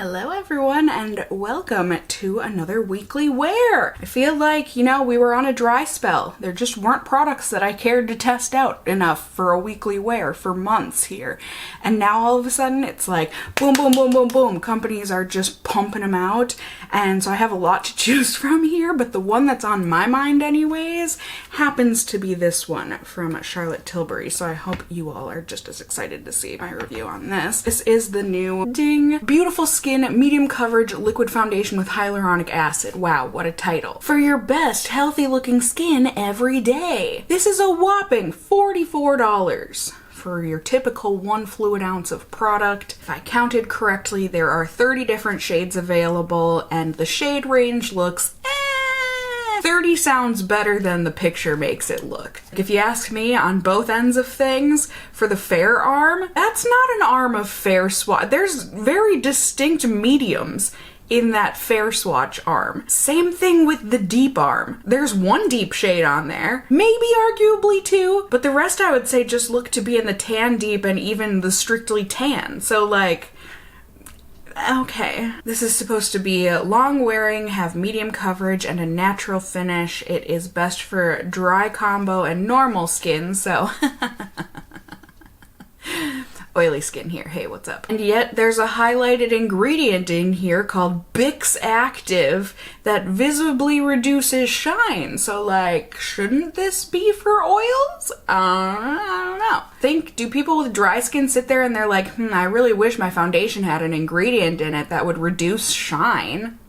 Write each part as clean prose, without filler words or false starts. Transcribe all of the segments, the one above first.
Hello everyone and welcome to another weekly wear. I feel like, we were on a dry spell. There just weren't products that I cared to test out enough for a weekly wear for months here. And now all of a sudden it's like boom, boom, boom, boom, boom. Companies are just pumping them out. And so I have a lot to choose from here, but the one that's on my mind anyways happens to be this one from Charlotte Tilbury. So I hope you all are just as excited to see my review on this. This is the new Ding Beautiful Skin Medium Coverage Liquid Foundation with Hyaluronic Acid. Wow, what a title. For your best healthy looking skin every day. This is a whopping $44 for your typical 1 fluid ounce of product. If I counted correctly, there are 30 different shades available and the shade range looks 30 sounds better than the picture makes it look. If you ask me, on both ends of things, for the fair arm, that's not an arm of fair swatch. There's very distinct mediums in that fair swatch arm. Same thing with the deep arm. There's one deep shade on there, maybe arguably two, but the rest I would say just look to be in the tan deep and even the strictly tan. So like, okay. This is supposed to be long wearing, have medium coverage, and a natural finish. It is best for dry combo and normal skin, so oily skin here, hey, what's up? And yet there's a highlighted ingredient in here called Bix Active that visibly reduces shine. So like, shouldn't this be for oils? I don't know. Do people with dry skin sit there and they're like, I really wish my foundation had an ingredient in it that would reduce shine?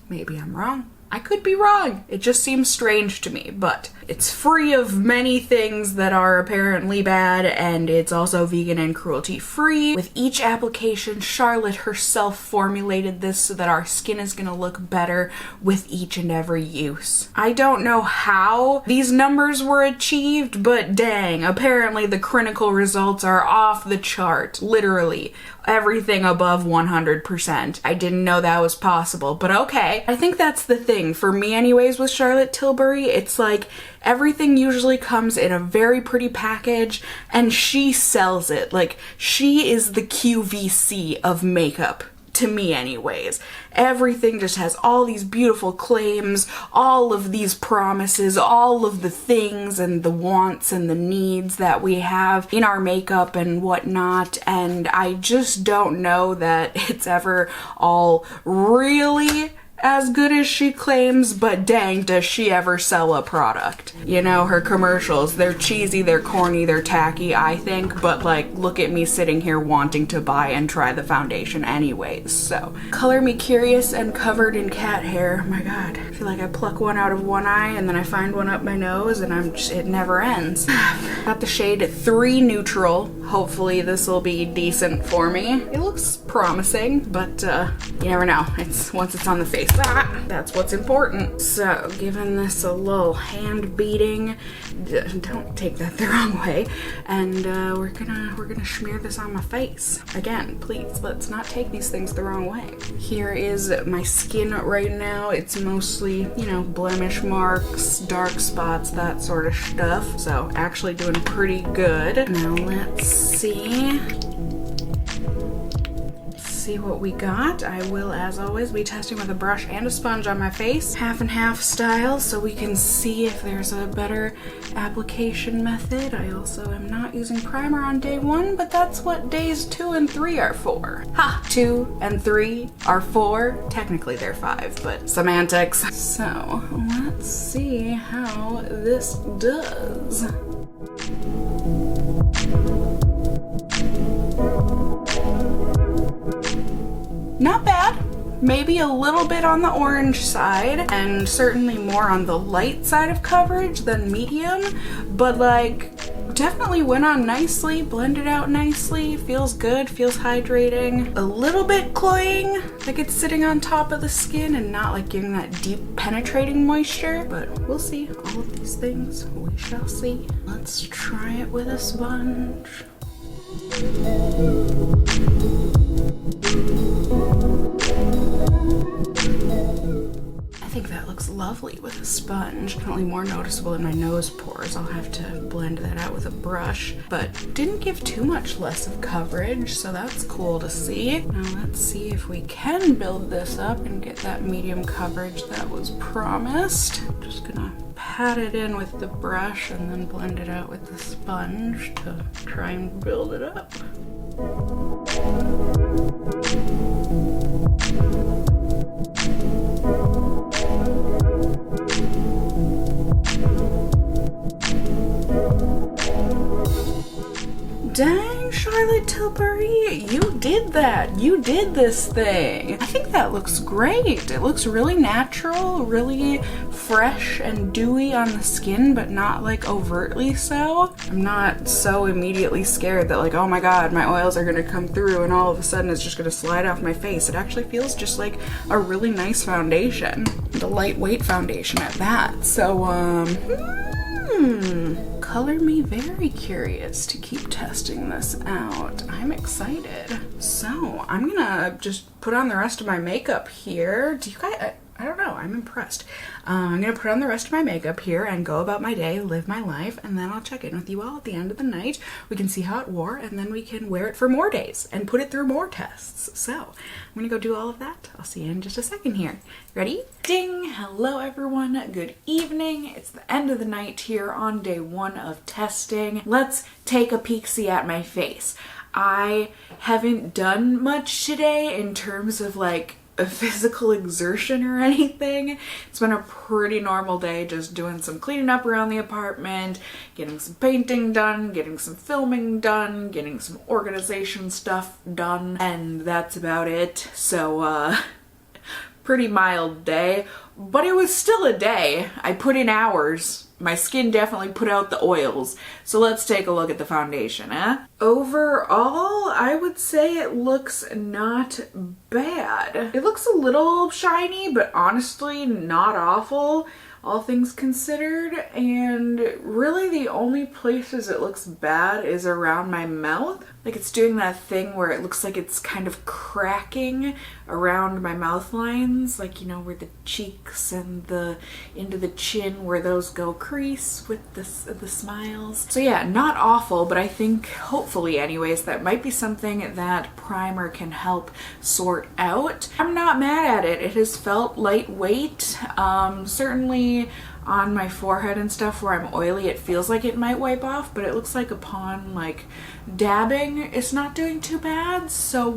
Maybe I'm wrong. I could be wrong. It just seems strange to me, but it's free of many things that are apparently bad, and it's also vegan and cruelty-free. With each application, Charlotte herself formulated this so that our skin is gonna look better with each and every use. I don't know how these numbers were achieved, but dang, apparently the clinical results are off the chart, literally. Everything above 100%. I didn't know that was possible, but okay. I think that's the thing, for me anyways, with Charlotte Tilbury. It's like, everything usually comes in a very pretty package, and she sells it. Like, she is the QVC of makeup. To me anyways. Everything just has all these beautiful claims, all of these promises, all of the things and the wants and the needs that we have in our makeup and whatnot, and I just don't know that it's ever all really as good as she claims, but dang, does she ever sell a product. Her commercials, they're cheesy, they're corny, they're tacky, I think, but like, look at me sitting here wanting to buy and try the foundation anyways, so. Color Me Curious and Covered in Cat Hair. My God, I feel like I pluck one out of one eye and then I find one up my nose and it never ends. Got the shade 3 Neutral. Hopefully this will be decent for me. It looks promising, but you never know. Once it's on the face, that's what's important. So, giving this a little hand beating. Don't take that the wrong way. And we're gonna smear this on my face. Again, please, let's not take these things the wrong way. Here is my skin right now. It's mostly, blemish marks, dark spots, that sort of stuff. So, actually doing pretty good. Now let's see what we got. I will, as always, be testing with a brush and a sponge on my face, half and half style, so we can see if there's a better application method. I also am not using primer on day 1, but that's what days 2 and 3 are for. Ha! 2 and 3 are 4. Technically they're 5, but semantics. So, let's see how this does. Not bad. Maybe a little bit on the orange side, and certainly more on the light side of coverage than medium, but like, definitely went on nicely, blended out nicely, feels good, feels hydrating. A little bit cloying, like it's sitting on top of the skin and not like giving that deep penetrating moisture, but we'll see. All of these things, we shall see. Let's try it with a sponge. I think that looks looks lovely with a sponge. Definitely more noticeable in my nose pores. I'll have to blend that out with a brush, but didn't give too much less of coverage, so that's cool to see. Now let's see if we can build this up and get that medium coverage that was promised. Just gonna pat it in with the brush and then blend it out with the sponge to try and build it up. Dang, Charlotte Tilbury, you did that. You did this thing. I think that looks great. It looks really natural, really fresh and dewy on the skin, but not like overtly so. I'm not so immediately scared that like, oh my god, my oils are gonna come through and all of a sudden it's just gonna slide off my face. It actually feels just like a really nice foundation. The lightweight foundation at that. So, color me very curious to keep testing this out. I'm excited. So I'm gonna just put on the rest of my makeup here. Do you guys, I don't know, I'm impressed. I'm gonna put on the rest of my makeup here and go about my day, live my life, and then I'll check in with you all at the end of the night. We can see how it wore, and then we can wear it for more days and put it through more tests. So I'm gonna go do all of that. I'll see you in just a second here. Ready? Ding! Hello everyone, good evening. It's the end of the night here on day 1 of testing. Let's take a peek-see at my face. I haven't done much today in terms of like a physical exertion or anything. It's been a pretty normal day, just doing some cleaning up around the apartment, getting some painting done, getting some filming done, getting some organization stuff done, and that's about it. So pretty mild day, but it was still a day. I put in hours. My skin definitely put out the oils. So let's take a look at the foundation, Overall, I would say it looks not bad. It looks a little shiny, but honestly not awful, all things considered. And really the only places it looks bad is around my mouth. Like it's doing that thing where it looks like it's kind of cracking around my mouth lines, like, you know, where the cheeks and the into the chin, where those go crease with the smiles. So yeah, not awful, but I think hopefully anyways that might be something that primer can help sort out. I'm not mad at it. It has felt lightweight. Certainly on my forehead and stuff where I'm oily, it feels like it might wipe off, but it looks like upon like dabbing, it's not doing too bad. So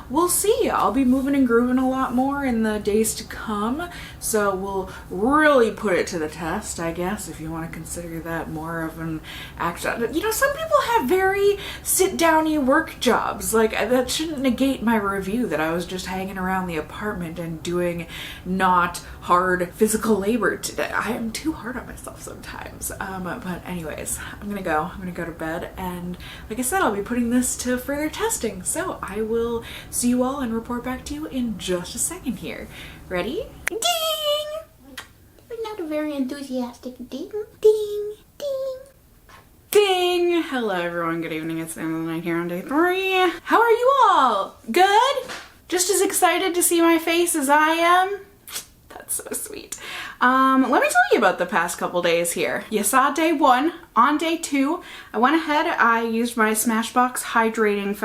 we'll see. I'll be moving and grooving a lot more in the days to come, so we'll really put it to the test, I guess, if you want to consider that more of an action. You know, some people have very sit-downy work jobs. Like, that shouldn't negate my review that I was just hanging around the apartment and doing not hard physical labor today. I am too hard on myself sometimes. But anyways, I'm gonna go to bed, and like I said, I'll be putting this to further testing. So I will see you all and report back to you in just a second here. Ready? Ding! Not a very enthusiastic ding, ding, ding. Ding! Hello everyone, good evening. It's the end of the night here on day 3. How are you all? Good? Just as excited to see my face as I am? That's so sweet. Let me tell you about the past couple days here. You saw day 1. On day 2, I went ahead, I used my Smashbox Hydrating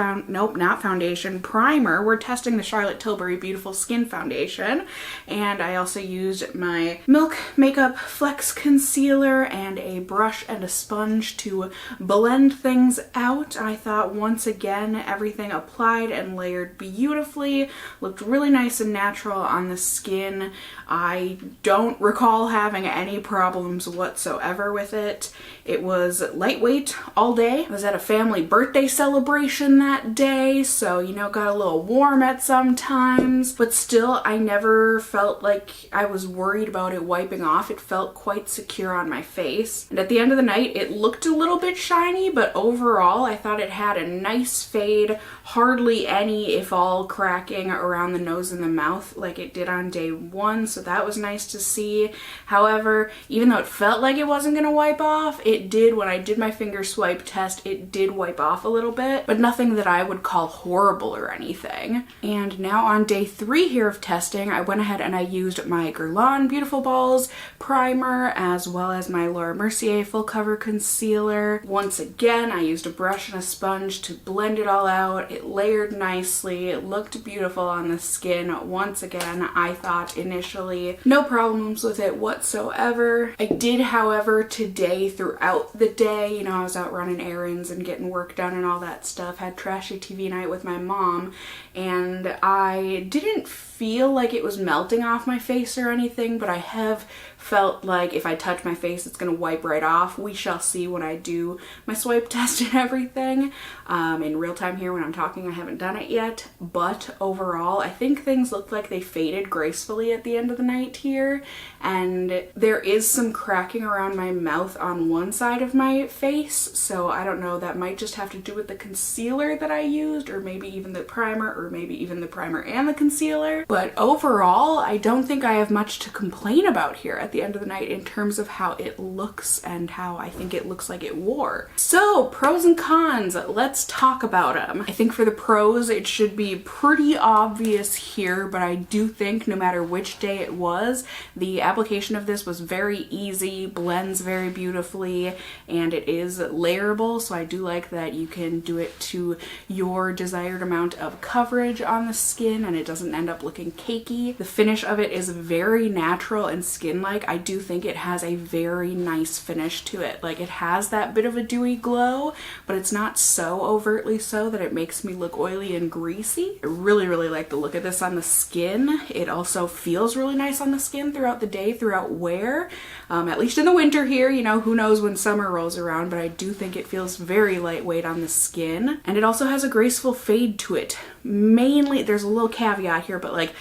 Primer. We're testing the Charlotte Tilbury Beautiful Skin Foundation. And I also used my Milk Makeup Flex Concealer and a brush and a sponge to blend things out. I thought once again, everything applied and layered beautifully. Looked really nice and natural on the skin. I don't recall having any problems whatsoever with it. It was lightweight all day. I was at a family birthday celebration that day, so, you know, got a little warm at some times, but still I never felt like I was worried about it wiping off. It felt quite secure on my face. And at the end of the night, it looked a little bit shiny, but overall I thought it had a nice fade, hardly any, if all, cracking around the nose and the mouth like it did on day 1, so that was nice to see. However, even though it felt like it wasn't gonna wipe off, it it did, when I did my finger swipe test, it did wipe off a little bit, but nothing that I would call horrible or anything. And now on day 3 here of testing, I went ahead and I used my Guerlain Beautiful Balls primer as well as my Laura Mercier full cover concealer. Once again, I used a brush and a sponge to blend it all out. It layered nicely. It looked beautiful on the skin. Once again, I thought initially no problems with it whatsoever. I did, however, today throughout the day, you know, I was out running errands and getting work done and all that stuff, had trashy TV night with my mom, and I didn't feel like it was melting off my face or anything, but I have felt like if I touch my face it's gonna wipe right off. We shall see when I do my swipe test and everything in real time here when I'm talking. I haven't done it yet, but overall I think things look like they faded gracefully at the end of the night here, and there is some cracking around my mouth on one side of my face, so I don't know, that might just have to do with the concealer that I used, or maybe even the primer, or maybe even the primer and the concealer. But overall, I don't think I have much to complain about here at the end of the night in terms of how it looks and how I think it looks like it wore. So, pros and cons, let's talk about them. I think for the pros, it should be pretty obvious here, but I do think no matter which day it was, the application of this was very easy, blends very beautifully, and it is layerable, so I do like that you can do it to your desired amount of coverage on the skin and it doesn't end up looking cakey. The finish of it is very natural and skin-like. I do think it has a very nice finish to it. Like, it has that bit of a dewy glow, but it's not so overtly so that it makes me look oily and greasy. I really, really like the look of this on the skin. It also feels really nice on the skin throughout the day, throughout wear. At least in the winter here, you know, who knows when summer rolls around, but I do think it feels very lightweight on the skin. And it also has a graceful fade to it. Mainly, there's a little caveat here, but like,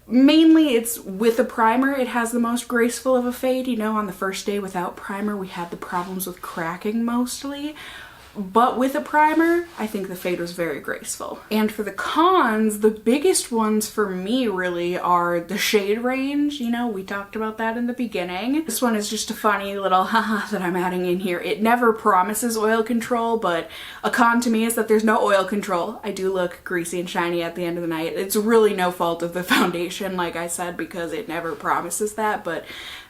mainly it's with a primer it has the most graceful of a fade. You know, on the first day without primer we had the problems with cracking mostly, but with a primer I think the fade was very graceful. And for the cons, the biggest ones for me really are the shade range. You know, we talked about that in the beginning. This one is just a funny little haha that I'm adding in here. It never promises oil control, but a con to me is that there's no oil control. I do look greasy and shiny at the end of the night. It's really no fault of the foundation, like I said, because it never promises that, but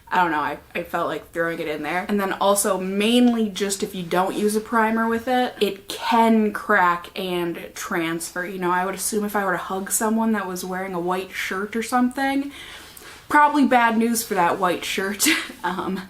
I don't know, I felt like throwing it in there. And then also mainly just if you don't use a primer with it, it can crack and transfer. You know, I would assume if I were to hug someone that was wearing a white shirt or something, probably bad news for that white shirt.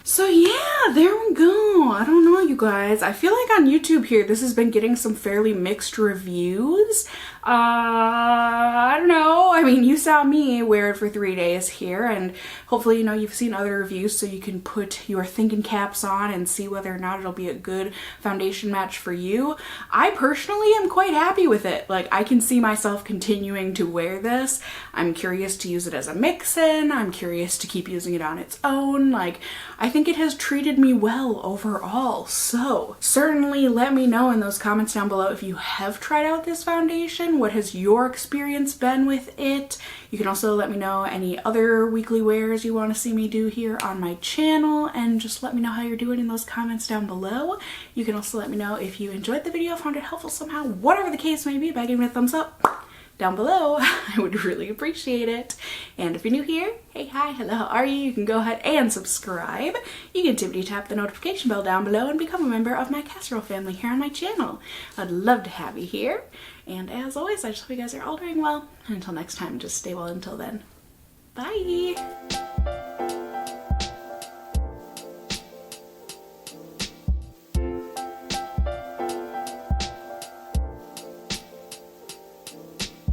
So yeah, there we go. I don't know, you guys. I feel like on YouTube here, this has been getting some fairly mixed reviews. I don't know. I mean, you saw me wear it for 3 days here, and hopefully, you know, you've seen other reviews so you can put your thinking caps on and see whether or not it'll be a good foundation match for you. I personally am quite happy with it. Like, I can see myself continuing to wear this. I'm curious to use it as a mix-in. I'm curious to keep using it on its own. Like, I think it has treated me well overall. So certainly let me know in those comments down below if you have tried out this foundation. What has your experience been with it? You can also let me know any other weekly wears you want to see me do here on my channel, and just let me know how you're doing in those comments down below. You can also let me know if you enjoyed the video, found it helpful somehow, whatever the case may be, by giving it a thumbs up down below. I would really appreciate it. And if you're new here, hey, hi, hello, how are you? You can go ahead and subscribe. You can tippity tap the notification bell down below and become a member of my casserole family here on my channel. I'd love to have you here. And as always, I just hope you guys are all doing well. And until next time, just stay well until then. Bye!